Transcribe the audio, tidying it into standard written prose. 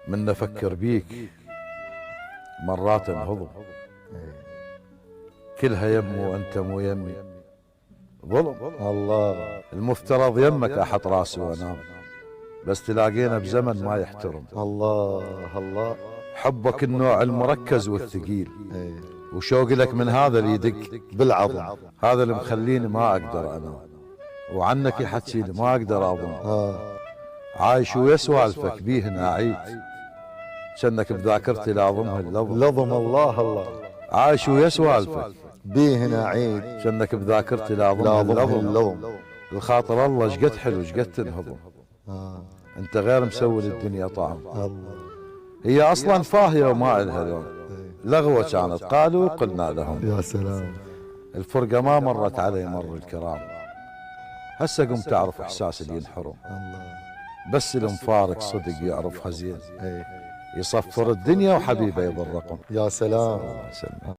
من نفكر بيك مرات انهضم، كلها يم وانت مو يمي، ظلم. الله المفترض يمك احط راسي وانام، بس تلاقينا بزمن ما يحترم. الله الله. حبك النوع المركز والثقيل، ايه وشوقي لك من هذا اللي يدق بالعظم. هذا اللي مخليني ما اقدر انام، وعنك يحكي لي ما اقدر اظن. عايش ويا سوالفك بيهن اعيد، كأنك بذاكرتي لاظمها اللظم. لظم الله الله. عايش ويا سوالفك بيهن اعيد، كأنك بذاكرتي لاظمها لاظمها اللظم. اللظم. الخاطر الله شقد حلو شقد تنهضم، انت غير مسوي للدنيا طعم. الله. هي اصلا فاهيه وما الها لون، لغوه كانت قالوا قلنا لهم. يا سلام. الفرقه ما مرت علي مر الكرام، هسه قمت اعرف احساس اللي ينحرم. الله. بس المفارق صدق يعرفها زين، ايه يصفر الدنيا وحبيبه يضل الرقم. يا سلام. سلام.